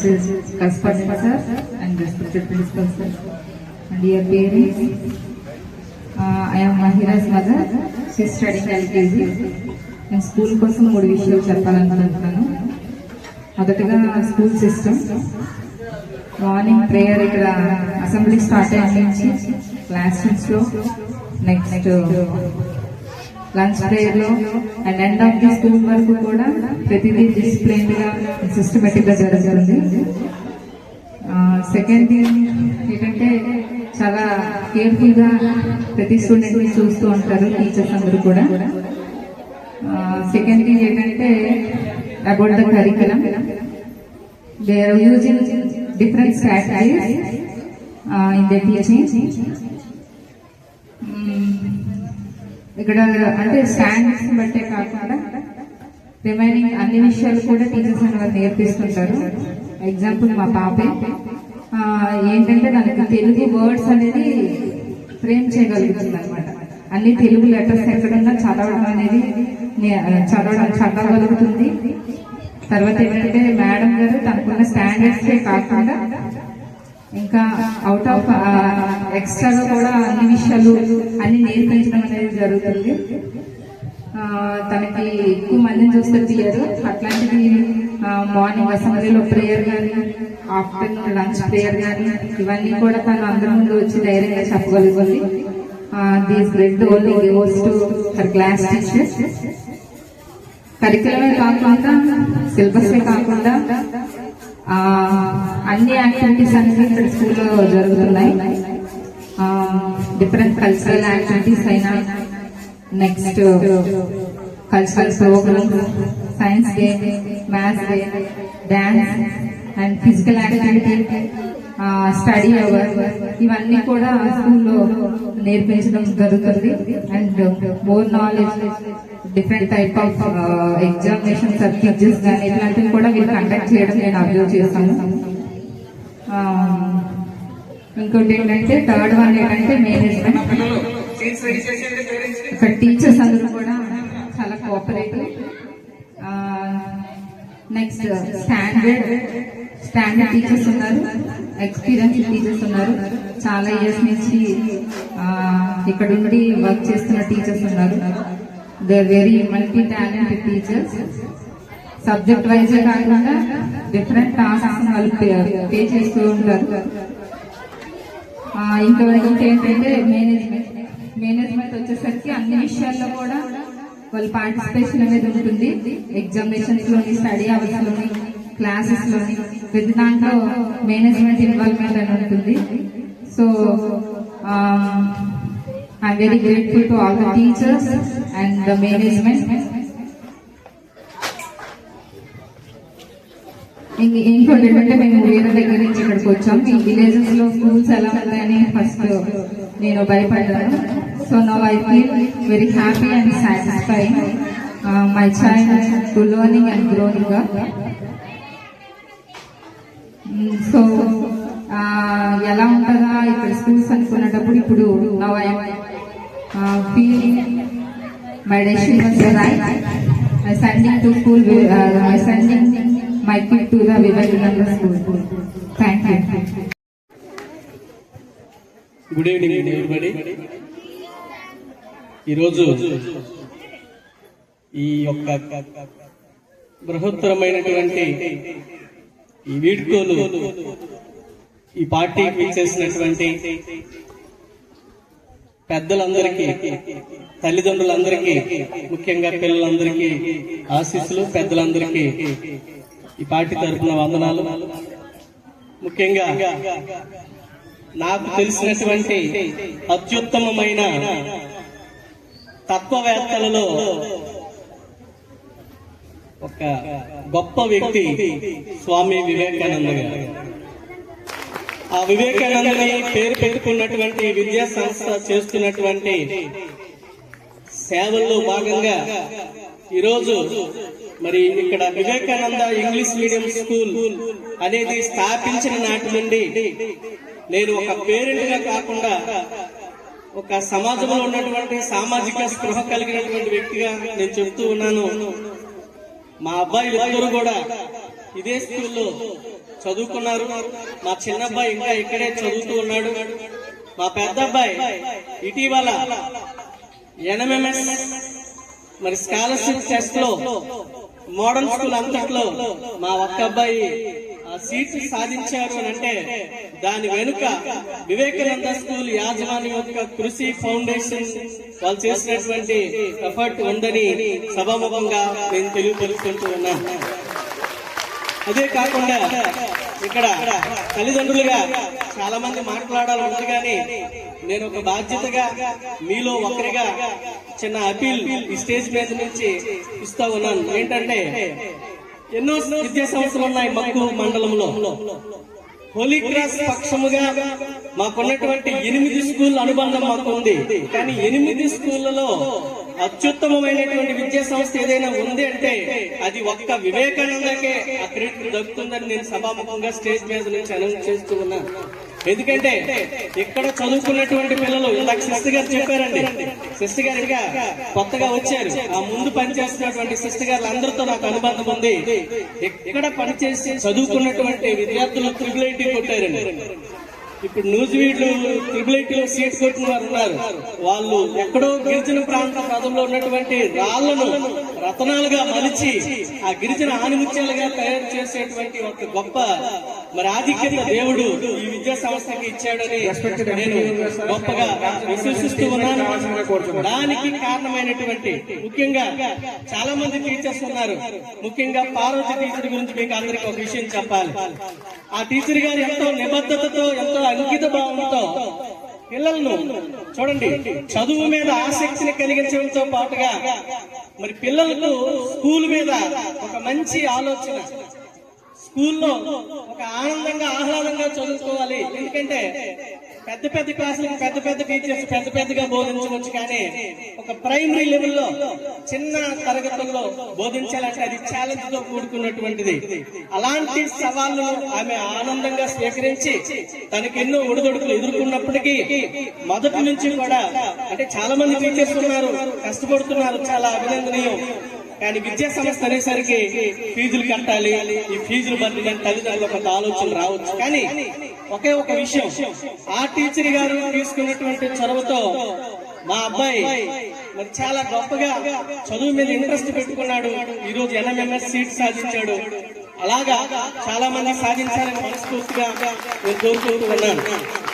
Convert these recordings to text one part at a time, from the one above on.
Mrs. Kasparjan sir and respected principal sir and dear parents. I am Mahira's mother. She is studying LKG. నేను school కోసం 3 విషయాలు చెప్పాలనుకుంటున్నాను. మొదటగా school system. Morning prayer ఇక్కడ assembly start అయిన నుంచి class లో, నెక్స్ట్ లంచ్ ప్రేయర్ లో and end of the school వరకు కూడా ప్రతిదీ డిసిప్లైన్ గా సిస్టమేటిక్ గా జరుగుతుంది. సెకండ్ థింగ్ ఏంటంటే చాలా కేర్ఫుల్ గా ప్రతి స్టూడెంట్ ని చూస్తూ ఉంటారు టీచర్స్ అందరూ కూడా. సెకండ్ థింగ్ ఏంటంటే about the curriculum, they are using different strategies in the teaching. ఇక్కడ అంటే స్టాండ్స్ బట్టే కాకుండా రిమైనింగ్ అన్ని విషయాలు కూడా టీచర్స్ అని వాళ్ళు నేర్పిస్తుంటారు. ఎగ్జాంపుల్ మా పాపే ఏంటంటే దానికి తెలుగు వర్డ్స్ అనేది ఫ్రేమ్ చేయగలుగుతుంది అనమాట. అన్ని తెలుగు లెటర్స్ ఎక్కడున్నా చదవడం అనేది చదవగలుగుతుంది. తర్వాత ఏంటంటే మేడం గారు తనకున్న స్టాండర్డ్స్ కాకుండా ఇంకా అవుట్ ఆఫ్ ఎక్స్ట్రాగా కూడా అన్ని విషయాలు అన్ని నేర్పించడం అనేది జరుగుతుంది. తనకి ఎక్కువ మందిని చూస్తే తీయరు. అట్లాంటిది మార్నింగ్ అసెంబ్లీలో ప్రేయర్ కానీ, ఆఫ్టర్నూన్ లంచ్ ప్రేయర్ కానీ ఇవన్నీ కూడా తను అందరి ముందు వచ్చి ధైర్యంగా చెప్పగలుగుతుంది. These great only gives to her class teachers. కరికులమే కాకుండా సిలబస్ కాకుండా అన్ని యాక్టివిటీస్ అనేది ఇక్కడ స్కూల్లో జరుగుతున్నాయి. డిఫరెంట్ కల్చరల్ యాక్టివిటీస్ అయినా, next cultural programmes, science day, maths day, dance and physical activity, study hour ఇవన్నీ కూడా స్కూల్లో నేర్పించడం జరుగుతుంది. And more knowledge, different type of examinations quizzes కానీ ఇట్లాంటివి కూడా వీళ్ళు కండక్ట్ చేయడం నేను అబ్జర్వ్ చేస్తాను. ఇంకోటి ఏంటంటే థర్డ్ వన్ ఏంటంటే మేనేజ్మెంట్. ఇక్కడ టీచర్స్ అందరూ కూడా చాలా కోఆపరేటివ్. నెక్స్ట్ స్టాండర్డ్ టీచర్స్ ఉన్నారు, ఎక్స్పీరియన్స్ టీచర్స్ ఉన్నారు, చాలా ఇయర్స్ నుంచి ఇక్కడ ఉండి వర్క్ చేస్తున్న టీచర్స్ ఉన్నారు. They are very multi talented teachers. Subject wise కాకుండా డిఫరెంట్ టాస్క్స్ వాళ్ళు పే చేస్తూ ఉంటారు. ఇంకొకటి ఏంటంటే మేనేజ్మెంట్ వచ్చేసరికి అన్ని విషయాల్లో కూడా వాళ్ళు పార్టిసిపేషన్ అనేది ఉంటుంది. ఎగ్జామినేషన్స్ లోని, స్టడీ అవర్స్ లోని, క్లాసెస్ లోని ప్రతి దాంట్లో మేనేజ్మెంట్ ఇన్వాల్వ్మెంట్ అని ఉంటుంది. So I'm very grateful to all the teachers and the management. ఇంకోటి ఏంటంటే మేము వేరే దగ్గర నుంచి ఇక్కడికి వచ్చాం. ఈ విలేజెస్ లో స్కూల్స్ ఎలా ఉన్నాయని ఫస్ట్ నేను భయపడ్డాను. So now I feel very happy and satisfying my child to learning and growing up. So ఎలా ఉంటుందా ఇక్కడ స్కూల్స్ అనుకున్నప్పుడు ఇప్పుడు now I feel my decision was right. I sending to school, I sending my kid to the Vivekananda school. Thank you. Good evening everybody. ఈరోజు ఈ యొక్క బృహత్తరమైనటువంటి ఈ వీడ్కోలు ఈ పార్టీకి చేసినటువంటి పెద్దలందరికీ, తల్లిదండ్రులందరికీ, ముఖ్యంగా పిల్లలందరికీ ఆశీస్సులు, పెద్దలందరికీ ఈ పార్టీ తరఫున వందనాలు. ముఖ్యంగా నాకు తెలిసినటువంటి అత్యుత్తమమైన తత్వవేత్తలలో ఒక గొప్ప వ్యక్తి స్వామి వివేకానంద గారు. ఆ వివేకానందని పేరు పెట్టుకున్నటువంటి విద్యా సంస్థ చేస్తున్నటువంటి సేవల్లో భాగంగా ఈరోజు మరి ఇక్కడ వివేకానంద ఇంగ్లీష్ మీడియం స్కూల్ అనేది స్థాపించిన నాటి నుండి నేను ఒక పేరెంట్ గా కాకుండా ఒక సమాజంలో ఉన్నటువంటి సామాజిక స్పృహ కలిగినటువంటి వ్యక్తిగా నేను చెబుతూ ఉన్నాను. మా అబ్బాయిలు ఇద్దరు కూడా ఇదే స్కూల్లో చదువుకున్నారు. మా చిన్న అబ్బాయి ఇంకా ఇక్కడే చదువుతూ ఉన్నాడు. మా పెద్ద అబ్బాయి ఇటీవల ఎన్ఎంఎంఎస్ మరి స్కాలర్షిప్ టెస్ట్ లో మోడల్ స్కూల్ అంతట్లో మా ఒక్క అబ్బాయి సీట్ సాధించారు అని అంటే దాని వెనుక వివేకానంద స్కూల్ యాజమాన్యం యొక్క కృషి, ఫౌండేషన్ వాళ్ళు చేసినటువంటి ఎఫర్ట్ ఉందని సభాముఖంగా నేను తెలియపరుచుకుంటూ ఉన్నాను. అదే కాకుండా ఇక్కడ తల్లిదండ్రులుగా చాలా మంది మాట్లాడాలి కానీ నేను ఒక బాధ్యతగా మీలో ఒకరిగా చిన్న అపీల్ ఈ స్టేజ్ మీద నుంచి ఇస్తా ఉన్నాను. ఏంటంటే ఎన్నో విద్యా సంస్థలు ఉన్నాయి మక్కు మండలంలో. హోలీ క్రాస్ పక్షముగా మాకున్నటువంటి 8 స్కూల్ అనుబంధం మాకు ఉంది. కానీ 8 స్కూళ్లలో అత్యుత్తమమైనటువంటి విద్యా సంస్థ ఏదైనా ఉంది అంటే అది ఒక్క వివేకానందకే ఆ క్రెడిట్ దక్కుతుందని నేను సభాముఖంగా స్టేజ్ మీద నుంచి అనౌన్స్ చేస్తూ ఉన్నాను. ఎందుకంటే ఇక్కడ చదువుకున్నటువంటి పిల్లలు ఇందాక సిస్టర్ గారు చెప్పారండి. సిస్టర్ గారు ఇంకా కొత్తగా వచ్చారు. ఆ ముందు పనిచేస్తున్నటువంటి సిస్టర్ గారు అందరితో నాకు అనుబంధం ఉంది. ఇక్కడ పనిచేసి చదువుకున్నటువంటి విద్యార్థులు త్రిబుల్ కొట్టారండి. ఇప్పుడు నూజివీడ్లు త్రిబుల్ లో సీట్ కొట్టిన వారు ఉన్నారు. వాళ్ళు ఎక్కడో గిరిజన ప్రాంత ప్రజల్లో ఉన్నటువంటి రాళ్లను రతనాలుగా మలిచి ఆ గిరిజన ఆనిముత్యాలుగా తయారు చేసేటువంటి ఒక గొప్ప మరి ఆధిక్యత దేవుడు ఈ విద్యా సంస్థకి ఇచ్చాడని నేను గొప్పగా విశ్వసిస్తూ ఉన్నాను. దానికి కారణమైనటువంటి ముఖ్యంగా చాలా మంది టీచర్స్ ఉన్నారు. ముఖ్యంగా పార్వతి టీచర్ గురించి మీకు అందరికీ ఒక విషయం చెప్పాలి. ఆ టీచర్ గారు ఎంతో నిబద్ధతతో, ఎంతో అంకిత భావంతో పిల్లలను చూడండి చదువు మీద ఆసక్తిని కలిగించడంతో పాటుగా మరి పిల్లలకు స్కూల్ మీద ఒక మంచి ఆలోచన, స్కూల్లో ఒక ఆనందంగా ఆహ్లాదంగా చదువుకోవాలి. ఎందుకంటే పెద్ద పెద్ద క్లాసులకు పెద్ద పెద్ద టీచర్స్ పెద్ద పెద్దగా బోధించవచ్చు, కానీ ఒక ప్రైమరీ లెవెల్లో చిన్న తరగతుల్లో బోధించాలంటే అది ఛాలెంజ్ తో కూడుకున్నటువంటిది. అలాంటి సవాళ్లు ఆమె ఆనందంగా స్వీకరించి తనకి ఎన్నో ఒడిదొడుకులు ఎదుర్కొన్నప్పటికీ మొదటి నుంచి కూడా అంటే చాలా మంది టీచర్స్ ఉన్నారు, కష్టపడుతున్నారు, చాలా అభినందనీయం. కానీ విద్యా సంస్థ అనేసరికి ఫీజులు కట్టాలి, ఈ ఫీజులు బదిలీ తల్లిదండ్రులకు కొంత ఆలోచన రావచ్చు. కానీ ఒకే ఒక విషయం, ఆ టీచర్ గారు తీసుకున్నటువంటి చొరవతో మా అబ్బాయి మరి చాలా గొప్పగా చదువు మీద ఇంట్రెస్ట్ పెట్టుకున్నాడు. ఈ రోజు ఎన్ఎంఎంఎస్ సీట్ సాధించాడు. అలాగా చాలా మంది సాధించాలని మనస్ఫూర్తిగా నేను కోరుకుంటూ ఉన్నాను.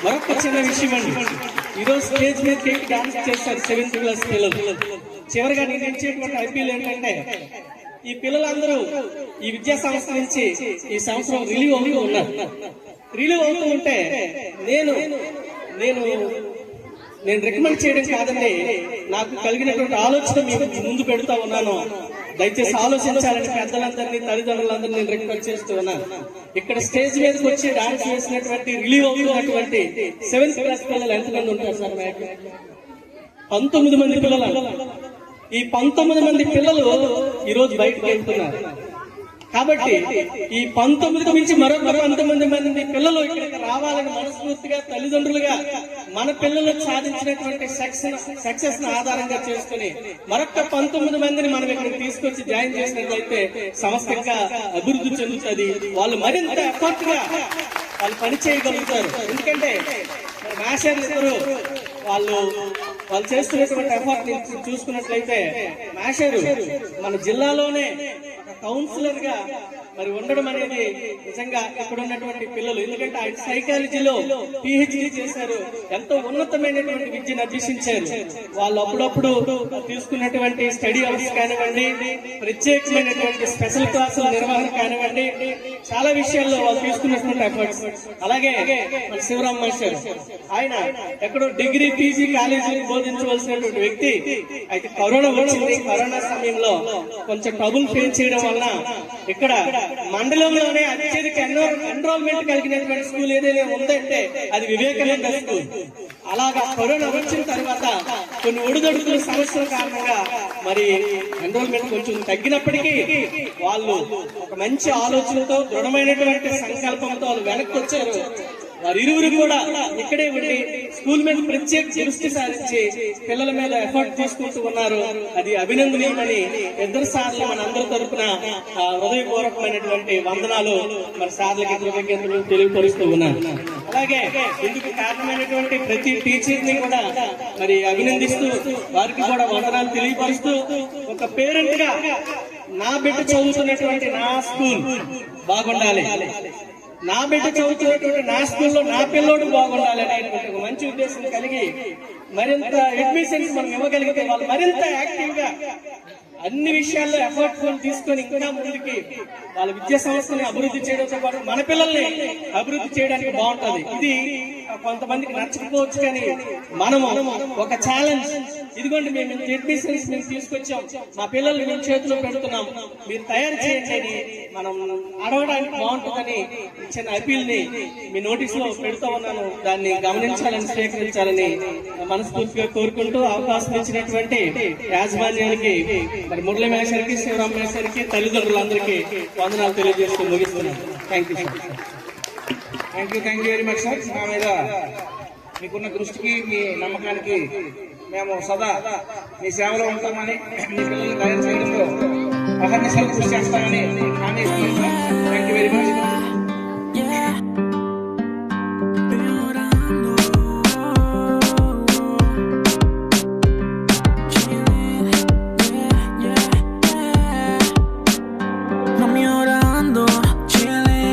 మరొక చిన్న విషయం అండి, ఈరోజు స్టేజ్ మీద డాన్స్ చేశారు 7th క్లాస్ పిల్లలు. చివరిగా నేను ఇచ్చేటువంటి అపీల్ ఏంటంటే ఈ పిల్లలందరూ ఈ విద్యా సంస్థ నుంచి ఈ సంవత్సరం రిలీవ్ అవుతూ ఉన్నారు. రిలీవ్ అవుతూ ఉంటే నేను రికమెండ్ చేయడం కాదండి, నాకు కలిగినటువంటి ఆలోచన మీకు ముందు పెడతా ఉన్నాను. దయచేసి ఆలోచించాలని పెద్దలందరినీ, తల్లిదండ్రులందరినీ నేను రిక్వెస్ట్ చేస్తూ ఉన్నాను. ఇక్కడ స్టేజ్ మీదకి వచ్చి డాన్స్ చేసినటువంటి రిలీవ్ అవుతున్నటువంటి 7th క్లాస్ పిల్లలు ఎంతమంది ఉంటారు సార్? 19 మంది పిల్లలు. ఈ 19 మంది పిల్లలు ఈ రోజు బయటకు వెళ్తున్నారు. కాబట్టి ఈ 19 మించి మరొక 19 మంది పిల్లలు ఇక్కడికి రావాలని మనస్ఫూర్తిగా తల్లిదండ్రులుగా మన పిల్లలు సాధించినటువంటి సక్సెస్ ను ఆధారంగా చేసుకుని మరొక 19 మందిని మనం ఇక్కడికి తీసుకొచ్చి జాయిన్ చేసినట్లయితే సంస్థ ఇంకా అభివృద్ధి చెందుతుంది. వాళ్ళు మరింత ఎఫర్ట్ గా వాళ్ళు పని చేయగలుగుతారు. ఎందుకంటే మాస్టర్లు ఇద్దరు వాళ్ళు చేస్తున్నటువంటి ఎఫర్ట్ చూసుకున్నట్లయితే మాస్టర్ మన జిల్లాలోనే కౌన్సిలర్ గా మరి ఉండడం అనేది నిజంగా ఇక్కడ ఉన్నటువంటి పిల్లలు, ఎందుకంటే ఆయన సైకాలజీలో PhD చేశారు, ఎంతో ఉన్నతమైనటువంటి విద్యను అభ్యసించారు. వాళ్ళు అప్పుడప్పుడు తీసుకున్నటువంటి స్టడీ అవర్స్ కానివ్వండి, ప్రత్యేకమైనటువంటి స్పెషల్ క్లాసుల నిర్వహణ కానివ్వండి, చాలా విషయాల్లో వాళ్ళు తీసుకున్నటువంటి ఎఫర్ట్స్. అలాగే మన శివరామ్ మాస్టర్, ఆయన ఎక్కడో డిగ్రీ PG కాలేజీలో బోధించవలసినటువంటి వ్యక్తి, అయితే కరోనా వచ్చింది. కరోనా సమయంలో కొంచెం ట్రబుల్ ఫేస్ చేయడం వలన ఇక్కడ మండలంలోనే అత్యధిక ఎన్రోల్మెంట్ కలిగినటువంటి స్కూల్ ఏదైనా ఉందంటే అది వివేకానంద స్కూల్. అలాగా కరోనా వచ్చిన తర్వాత కొన్ని ఒడిదొడుకుల సమస్యల కారణంగా మరి ఎన్రోల్మెంట్ కొంచెం తగ్గినప్పటికీ వాళ్ళు ఒక మంచి ఆలోచనతో, దృఢమైనటువంటి సంకల్పంతో వాళ్ళు వెనక్కి వచ్చారు. వారిరువురు కూడా ఇక్కడే ఉండి స్కూల్ మీద ప్రత్యేక దృష్టి సారించి పిల్లల మీద ఎఫర్ట్ తీసుకుంటూ ఉన్నారు. అది అభినందనీయమని ఇద్దరు సార్లు మన అందరి తరఫున హృదయపూర్వకమైనటువంటి వందనాలు మరి సార్లకి కృతజ్ఞతలు తెలియపరుస్తూ ఉన్నాను. అలాగే ఇందుకు కారణమైనటువంటి ప్రతి టీచర్ ని కూడా మరి అభినందిస్తూ వారికి కూడా వందనాలు తెలియపరుస్తూ, ఒక పేరెంట్ గా నా బిడ్డ చదువుతున్నటువంటి నా స్కూల్ బాగుండాలి, నా బిడ్డ చదువుతున్నటువంటి నా స్కూల్లో నా పిల్లోడు బాగుండాలి అనేటువంటి ఒక మంచి ఉద్దేశం కలిగి మరింత అడ్మిషన్స్ మనం ఇవ్వగలిగితే వాళ్ళు మరింత యాక్టివ్ గా అన్ని విషయాల్లో ఎఫర్ట్ తీసుకొని ఇంకా ముందుకి వాళ్ళ విద్యా సంస్థని అభివృద్ధి చేయడంతో పాటు మన పిల్లల్ని అభివృద్ధి చేయడానికి బాగుంటది. ఇది కొంతమందికి నచ్చకపోవచ్చు, కానీ మనము ఒక ఛాలెంజ్, ఇదిగోండి మేము అడ్మిషన్స్ మేము తీసుకొచ్చాం, మా పిల్లల్ని మేము చేతిలో పెడుతున్నాం, మీరు తయారు చేయండి అని మనం అడగడానికి బాగుంటుందని ఇచ్చిన అపీల్ ని మీ నోటీస్ లో పెడుతూ ఉన్నాను. దాన్ని గమనించాలని, స్వీకరించాలని మనస్ఫూర్తిగా కోరుకుంటూ అవకాశం ఇచ్చినటువంటి యాజమాన్యానికి మరి మురళీ మేషర్కి, శివరాం మేషర్కి, తల్లిదండ్రులందరికీ వందనాలు తెలియజేస్తూ ముగిస్తున్నాను. Thank you thank you very much sir. మా మీద మీకున్న దృష్టికి, మీ నమ్మకానికి మేము సదా మీ సేవలో ఉంటామని, మీ పిల్లల్ని తయారు చేయడంలో అహర్నిశలు కృషి చేస్తామని హామీ ఇస్తున్నాం సార్.